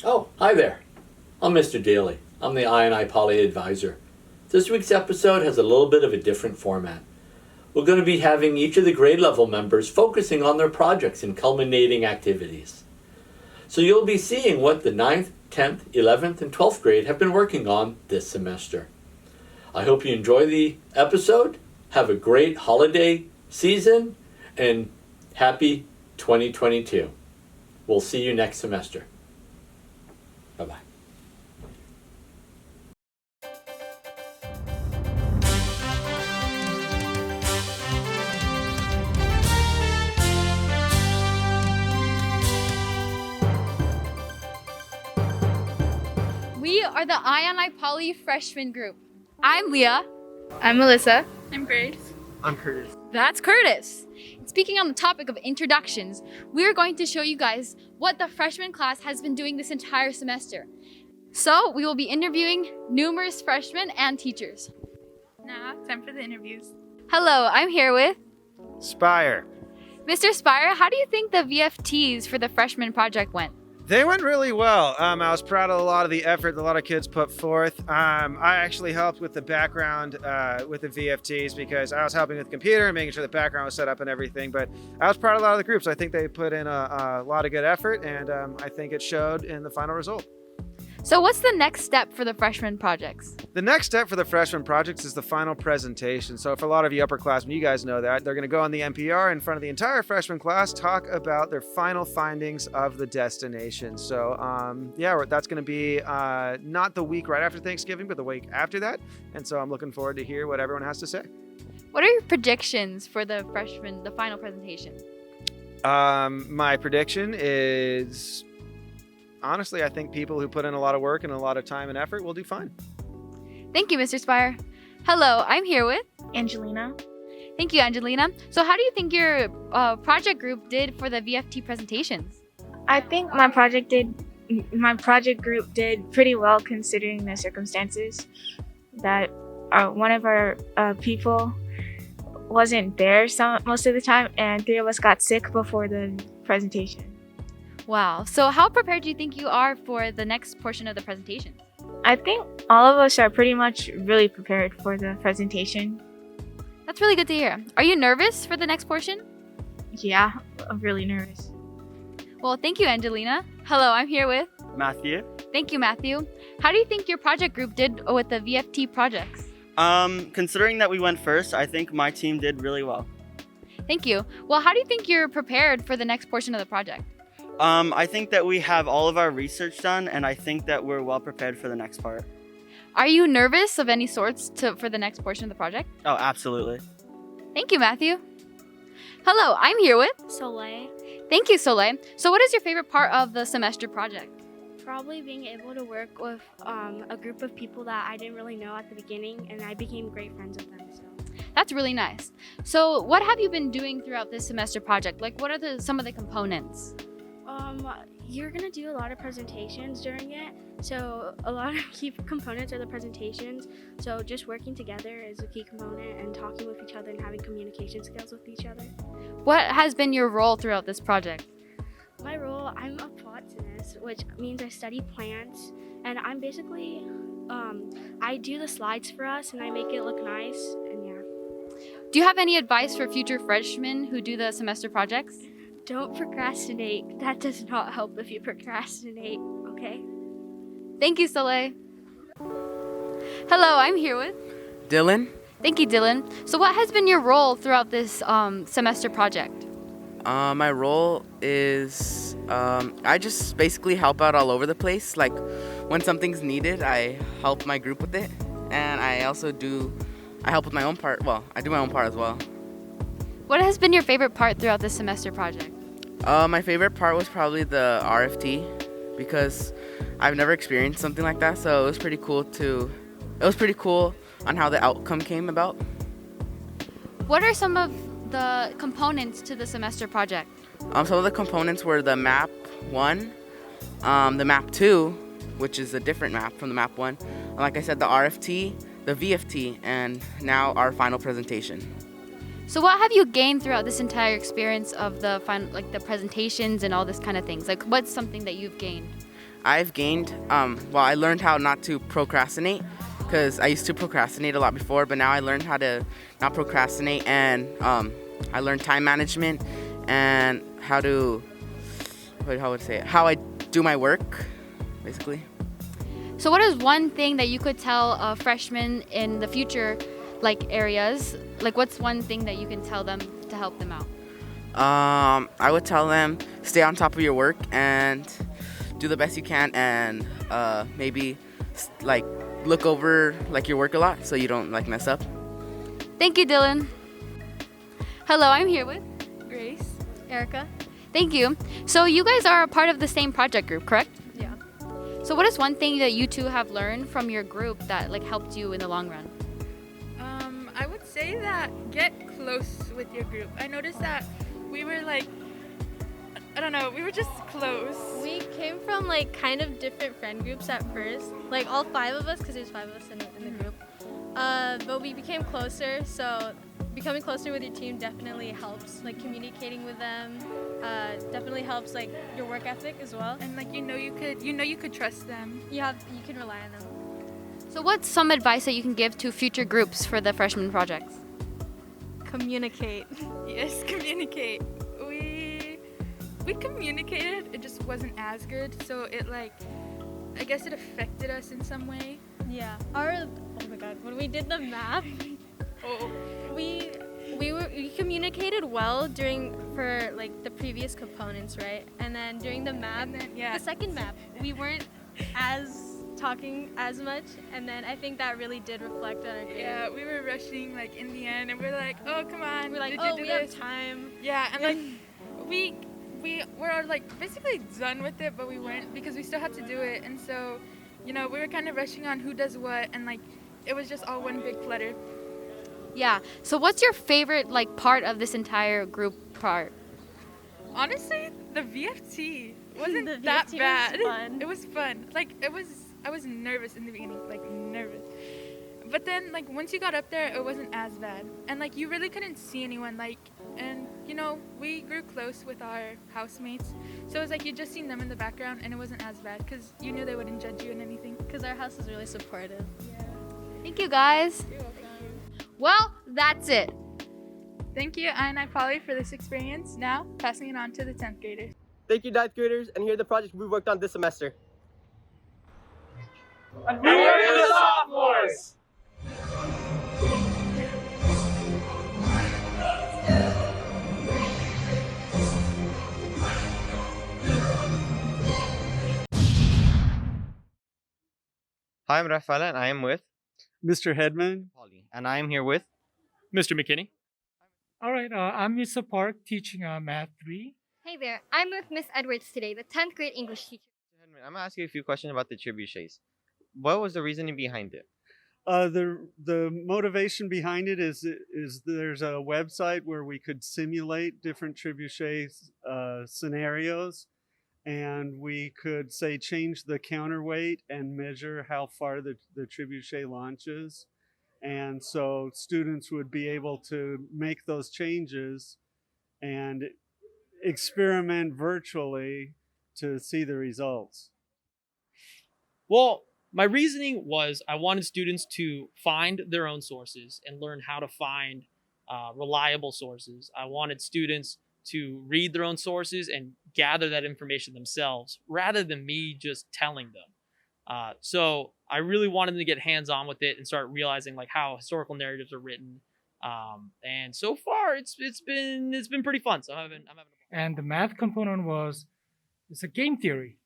Oh, hi there. I'm Mr. Daly. I'm the IPoly advisor. This week's episode has a little bit of a different format. We're going to be having each of the grade level members focusing on their projects and culminating activities. So you'll be seeing what the 9th, 10th, 11th, and 12th grade have been working on this semester. I hope you enjoy the episode, have a great holiday season, and happy 2022. We'll see you next semester. Bye-bye. We are the IPoly freshman group. I'm Leah. I'm Melissa. I'm Grace. I'm Curtis. That's Curtis. And speaking on the topic of introductions, we're going to show you guys what the freshman class has been doing this entire semester. So we will be interviewing numerous freshmen and teachers. Now, time for the interviews. Hello, I'm here with Spire. Mr. Spire. How do you think the VFTs for the freshman project went? They went really well. I was proud of a lot of the effort that a lot of kids put forth. I actually helped with the background with the VFTs because I was helping with the computer and making sure the background was set up and everything. But I was proud of a lot of the groups. I think they put in a lot of good effort, and I think it showed in the final result. So what's the next step for the freshman projects? The next step for the freshman projects is the final presentation. So for a lot of you upperclassmen, you guys know that. They're going to go on the NPR in front of the entire freshman class, talk about their final findings of the destination. So that's going to be not the week right after Thanksgiving, but the week after that. And so I'm looking forward to hear what everyone has to say. What are your predictions for the final presentation? My prediction is... honestly, I think people who put in a lot of work and a lot of time and effort will do fine. Thank you, Mr. Spire. Hello, I'm here with Angelina. Thank you, Angelina. So how do you think your project group did for the VFT presentations? I think my project group did pretty well considering the circumstances that one of our people wasn't there most of the time, and 3 of us got sick before the presentation. Wow. So how prepared do you think you are for the next portion of the presentation? I think all of us are pretty much really prepared for the presentation. That's really good to hear. Are you nervous for the next portion? Yeah, I'm really nervous. Well, thank you, Angelina. Hello, I'm here with Matthew. Thank you, Matthew. How do you think your project group did with the VFT projects? Considering that we went first, I think my team did really well. Thank you. Well, how do you think you're prepared for the next portion of the project? I think that we have all of our research done, and I think that we're well prepared for the next part. Are you nervous of any sorts for the next portion of the project? Oh, absolutely. Thank you, Matthew. Hello, I'm here with Soleil. Thank you, Soleil. So what is your favorite part of the semester project? Probably being able to work with a group of people that I didn't really know at the beginning, and I became great friends with them. So That's really nice. So what have you been doing throughout this semester project? Like, what are some of the components? you're gonna do a lot of presentations during it. So a lot of key components are the presentations. So just working together is a key component, and talking with each other and having communication skills with each other. What has been your role throughout this project? My role, I'm a botanist, which means I study plants, and I'm basically, I do the slides for us and I make it look nice, and yeah. Do you have any advice for future freshmen who do the semester projects? Don't procrastinate. That does not help if you procrastinate, okay? Thank you, Soleil. Hello, I'm here with Dylan. Thank you, Dylan. So what has been your role throughout this semester project? My role is I just basically help out all over the place. Like when something's needed, I help my group with it, and I also I help with my own part. Well, I do my own part as well. What has been your favorite part throughout this semester project? My favorite part was probably the RFT because I've never experienced something like that, so it was pretty cool on how the outcome came about. What are some of the components to the semester project? Some of the components were the map 1, the map 2, which is a different map from the map 1, and like I said, the RFT, the VFT, and now our final presentation. So what have you gained throughout this entire experience of the presentations and all this kind of things? Like, what's something that you've gained? I've gained, I learned how not to procrastinate, because I used to procrastinate a lot before, but now I learned how to not procrastinate, and I learned time management and how I do my work, basically. So what is one thing that you could tell freshmen in the future, like areas? Like what's one thing that you can tell them to help them out? I would tell them stay on top of your work and do the best you can, and maybe like look over like your work a lot so you don't like mess up. Thank you, Dylan. Hello, I'm here with Grace. Erica. Thank you. So you guys are a part of the same project group, correct? Yeah. So what is one thing that you two have learned from your group that like helped you in the long run? I would say that get close with your group. I noticed that we were like, I don't know, we were just close. We came from like kind of different friend groups at first, like all 5 of us, because there's 5 of us in the group. But we became closer, so becoming closer with your team definitely helps. Like communicating with them definitely helps, like your work ethic as well. And like you could trust them. You can rely on them. So what's some advice that you can give to future groups for the freshman projects? Communicate. Yes, communicate. We communicated, it just wasn't as good, so it like, I guess it affected us in some way. Yeah. Oh my god, when we did the map, we communicated well for like the previous components, right? And then during the map, the second map, we weren't talking as much, and then I think that really did reflect on our grade. Yeah, we were rushing like in the end, and we're like, oh come on, we're like, did you do we this? have time. Yeah, and like we were like basically done with it, but we weren't, because we still had to do it, and so we were kind of rushing on who does what, and like it was just all one big clutter. Yeah. So what's your favorite like part of this entire group part? Honestly, the VFT wasn't The that VFT was bad. fun. It was fun. Like I was nervous in the beginning, like nervous. But then like once you got up there, it wasn't as bad. And like you really couldn't see anyone, like, and we grew close with our housemates. So it was like you just seen them in the background, and it wasn't as bad because you knew they wouldn't judge you in anything. Because our house is really supportive. Yeah. Thank you, guys. You're welcome. Well, that's it. Thank you, IPoly, for this experience. Now, passing it on to the 10th graders. Thank you, 9th graders, and here are the projects we worked on this semester. And we are the sophomores! Hi, I'm Rafaela, and I am with Mr. Hedman. Polly, and I am here with Mr. McKinney. All right, I'm Mr. Park teaching Math 3. Hey there, I'm with Miss Edwards today, the 10th grade English teacher. I'm gonna ask you a few questions about the trebuchets. What was the reasoning behind it? The motivation behind it is there's a website where we could simulate different trebuchet scenarios, and we could say change the counterweight and measure how far the trebuchet launches. And so students would be able to make those changes and experiment virtually to see the results. Well, my reasoning was I wanted students to find their own sources and learn how to find reliable sources. I wanted students to read their own sources and gather that information themselves rather than me just telling them. So I really wanted them to get hands-on with it and start realizing like how historical narratives are written. And so far it's been pretty fun. So I'm having a blast. And the math component it's a game theory.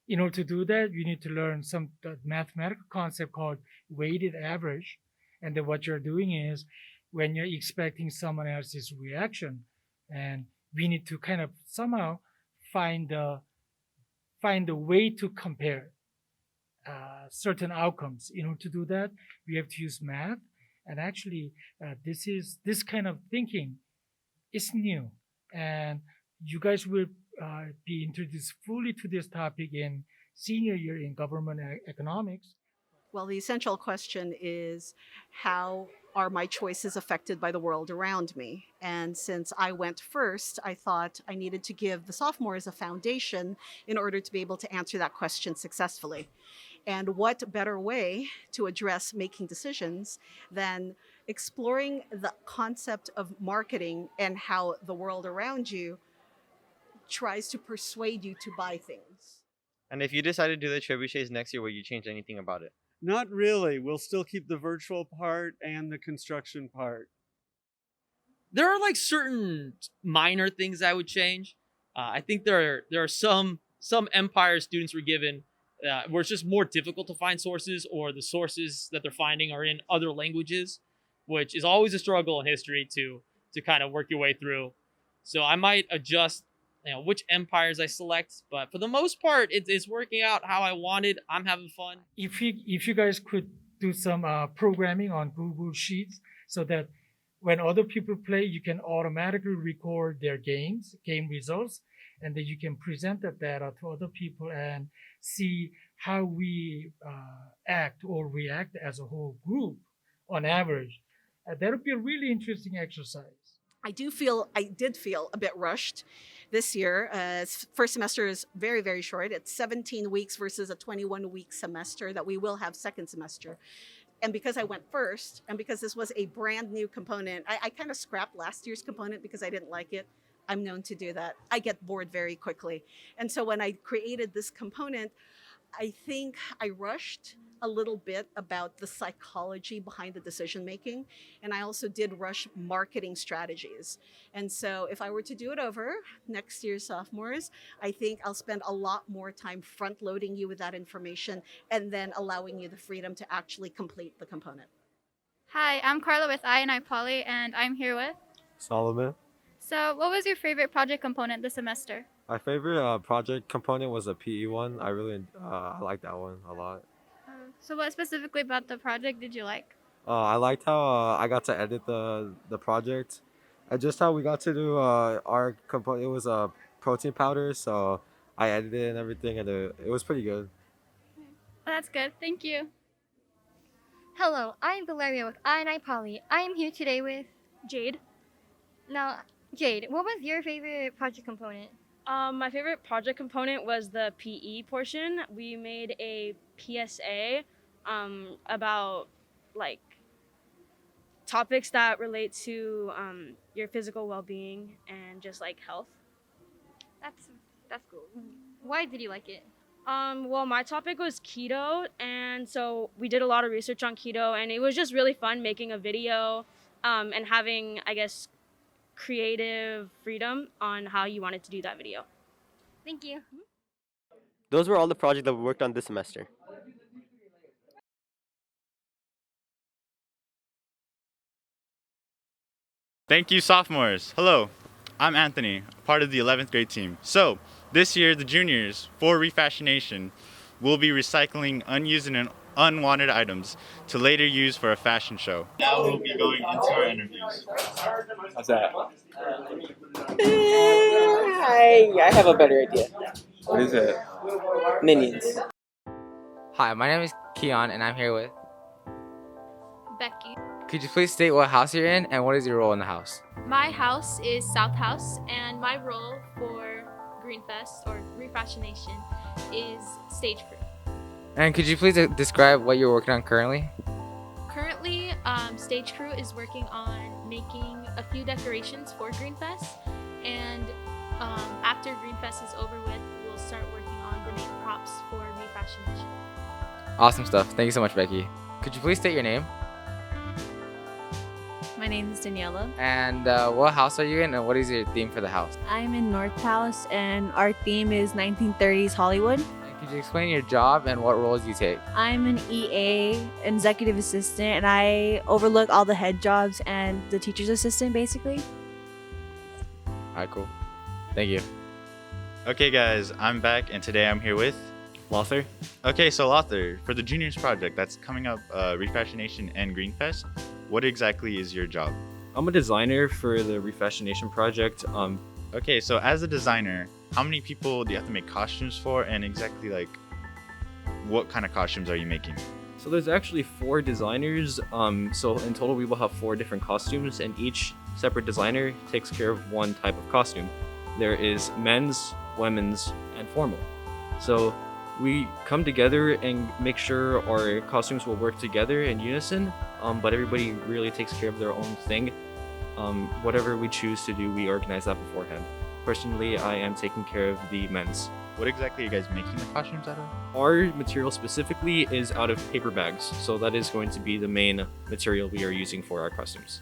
In order to do that, you need to learn some mathematical concept called weighted average. And then what you're doing is when you're expecting someone else's reaction, and we need to kind of somehow find a way to compare certain outcomes. In order to do that, we have to use math. And actually, this kind of thinking is new. And you guys will be introduced fully to this topic in senior year in government economics. Well, the essential question is how are my choices affected by the world around me? And since I went first, I thought I needed to give the sophomores a foundation in order to be able to answer that question successfully. And what better way to address making decisions than exploring the concept of marketing and how the world around you tries to persuade you to buy things. And if you decided to do the trebuchets next year, would you change anything about it? Not really. We'll still keep the virtual part and the construction part. There are like certain minor things I would change. I think there are some Empire students were given where it's just more difficult to find sources, or the sources that they're finding are in other languages, which is always a struggle in history to kind of work your way through. So I might adjust, which empires I select, but for the most part, it's working out how I wanted. I'm having fun. If you guys could do some programming on Google Sheets so that when other people play, you can automatically record their game results, and then you can present that data to other people and see how we act or react as a whole group on average. That would be a really interesting exercise. I did feel a bit rushed this year. First semester is very, very short. It's 17 weeks versus a 21-week semester that we will have second semester. And because I went first, and because this was a brand new component, I kind of scrapped last year's component because I didn't like it. I'm known to do that. I get bored very quickly. And so when I created this component, I think I rushed a little bit about the psychology behind the decision making. And I also did rush marketing strategies. And so if I were to do it over next year's sophomores, I think I'll spend a lot more time front loading you with that information and then allowing you the freedom to actually complete the component. Hi, I'm Carla with IPoly, and I'm here with Solomon. So what was your favorite project component this semester? My favorite project component was a PE one. I really I like that one a lot. So what specifically about the project did you like? I liked how I got to edit the project, and just how we got to do our component. It was a protein powder, so I edited it and everything, and it was pretty good. Well, that's good. Thank you. Hello, I'm Valeria with IPoly. I am here today with Jade. Now, Jade, what was your favorite project component? My favorite project component was the PE portion. We made a PSA about like topics that relate to your physical well-being and just like health. That's cool. Why did you like it? Well, my topic was keto, and so we did a lot of research on keto, and it was just really fun making a video and having, I guess, creative freedom on how you wanted to do that video. Thank you. Those were all the projects that we worked on this semester. Thank you, sophomores. Hello, I'm Anthony, part of the 11th grade team. So, this year, the juniors, for refashionation, will be recycling unused and unwanted items to later use for a fashion show. Now we'll be going into our interviews. How's that? I have a better idea. What is it? Minions. Hi, my name is Keon, and I'm here with Becky. Could you please state what house you're in and what is your role in the house? My house is South House, and my role for Greenfest or Refashionation is stage crew. And could you please describe what you're working on currently? Currently, stage crew is working on making a few decorations for Greenfest, and after Greenfest is over with, we'll start working on the main props for Refashionation. Awesome stuff. Thank you so much, Becky. Could you please state your name? My name is Daniela. And what house are you in, and what is your theme for the house? I'm in North House, and our theme is 1930s Hollywood. And could you explain your job and what roles you take? I'm an EA, an executive assistant, and I overlook all the head jobs and the teacher's assistant, basically. All right, cool. Thank you. Okay, guys, I'm back, and today I'm here with Lothar. Okay, so Lothar, for the juniors project that's coming up, Refashionation and Greenfest, what exactly is your job? I'm a designer for the Refashionation project. Okay, so as a designer, how many people do you have to make costumes for, and exactly like what kind of costumes are you making? So there's actually 4 designers. So in total we will have 4 different costumes, and each separate designer takes care of one type of costume. There is men's, women's, and formal. So we come together and make sure our costumes will work together in unison, but everybody really takes care of their own thing. Whatever we choose to do, we organize that beforehand. Personally, I am taking care of the men's. What exactly are you guys making the costumes out of? Our material specifically is out of paper bags, so that is going to be the main material we are using for our costumes.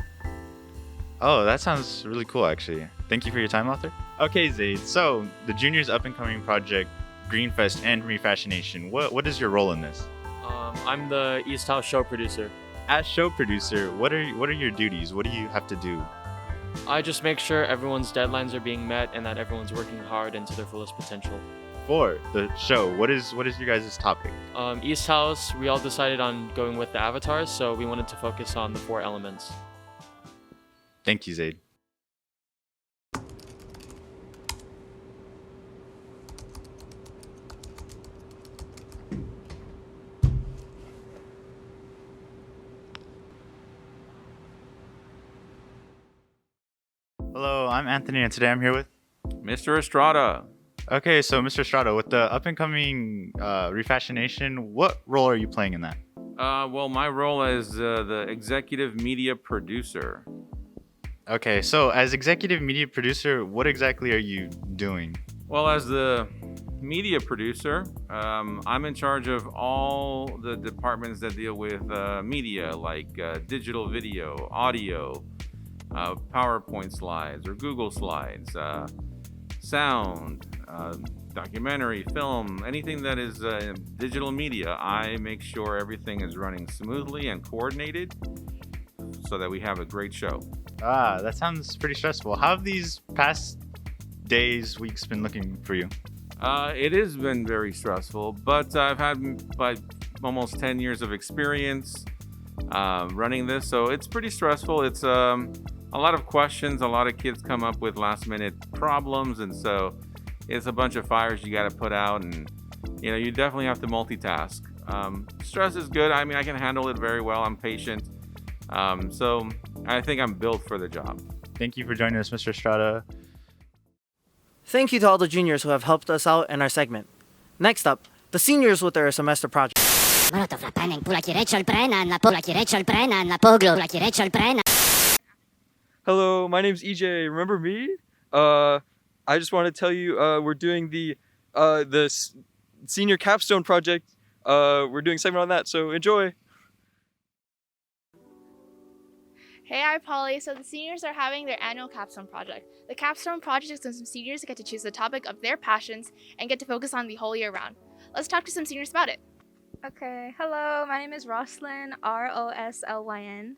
Oh, that sounds really cool, actually. Thank you for your time, Arthur. Okay, Zaid. So, the juniors' up-and-coming project, Greenfest and Refashionation. What is your role in this? I'm the East House show producer. As show producer, what are your duties? What do you have to do? I just make sure everyone's deadlines are being met and that everyone's working hard and to their fullest potential. For the show, what is your guys' topic? East House, we all decided on going with the avatars, so we wanted to focus on the 4 elements. Thank you, Zaid. Hello, I'm Anthony, and today I'm here with Mr. Estrada. Okay, so Mr. Estrada, with the up-and-coming Refashionation, what role are you playing in that? Well, my role is the executive media producer. Okay, so as executive media producer, what exactly are you doing? Well, as the media producer, I'm in charge of all the departments that deal with media, like digital video, audio, PowerPoint slides or Google slides, sound, documentary, film, anything that is digital media. I make sure everything is running smoothly and coordinated so that we have a great show. Ah, that sounds pretty stressful. How have these past days, weeks been looking for you? It has been very stressful, but I've had almost 10 years of experience running this, so it's pretty stressful. It's a lot of questions. A lot of kids come up with last-minute problems, and so it's a bunch of fires you got to put out, and you definitely have to multitask. Stress is good. I mean, I can handle it very well. I'm patient, so I think I'm built for the job. Thank you for joining us, Mr. Estrada. Thank you to all the juniors who have helped us out in our segment. Next up, the seniors with their semester project. Hello, my name's EJ. Remember me? I just want to tell you we're doing the senior capstone project. We're doing a segment on that, so enjoy. Hey IPoly, so the seniors are having their annual capstone project. The capstone project is when some seniors get to choose the topic of their passions and get to focus on the whole year round. Let's talk to some seniors about it. Okay, hello, my name is Roslyn, Roslyn.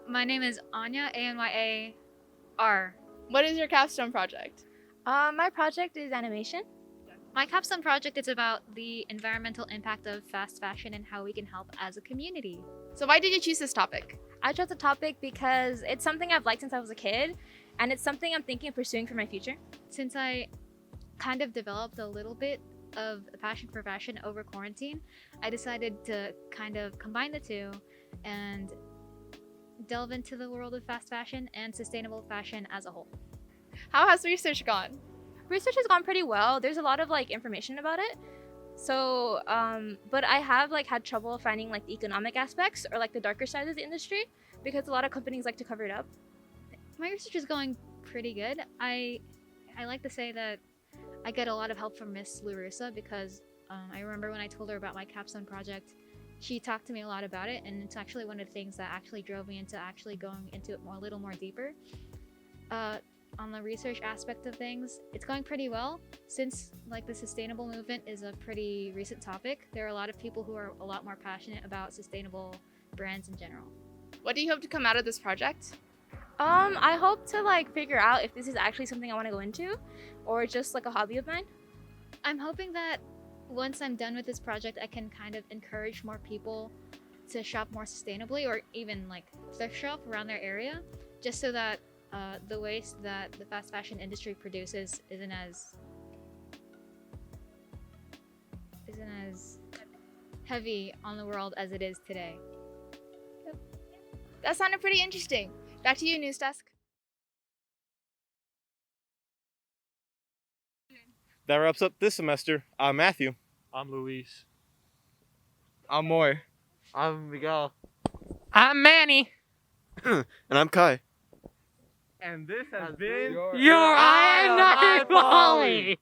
My name is Anya, Anya. What is your capstone project? My project is animation. My capstone project is about the environmental impact of fast fashion and how we can help as a community. So why did you choose this topic? I chose the topic because it's something I've liked since I was a kid, and it's something I'm thinking of pursuing for my future. Since I kind of developed a little bit of a passion for fashion over quarantine, I decided to kind of combine the two and delve into the world of fast fashion and sustainable fashion as a whole. How has research gone? Research has gone pretty well. There's a lot of information about it. So, but I have had trouble finding the economic aspects or the darker side of the industry because a lot of companies like to cover it up. My research is going pretty good. I like to say that I get a lot of help from Miss Larissa because I remember when I told her about my capstone project, she talked to me a lot about it, and it's actually one of the things that actually drove me into actually going into it a little more deeper. On the research aspect of things, it's going pretty well. Since the sustainable movement is a pretty recent topic, there are a lot of people who are a lot more passionate about sustainable brands in general. What do you hope to come out of this project? I hope to figure out if this is actually something I want to go into or just a hobby of mine. I'm hoping that once I'm done with this project, I can kind of encourage more people to shop more sustainably or even thrift shop around their area, just so that the waste that the fast fashion industry produces isn't as heavy on the world as it is today. That sounded pretty interesting. Back to you, News Desk. That wraps up this semester. I'm Matthew. I'm Luis. I'm Moy. I'm Miguel. I'm Manny. And I'm Kai. And this has been Your IPoly.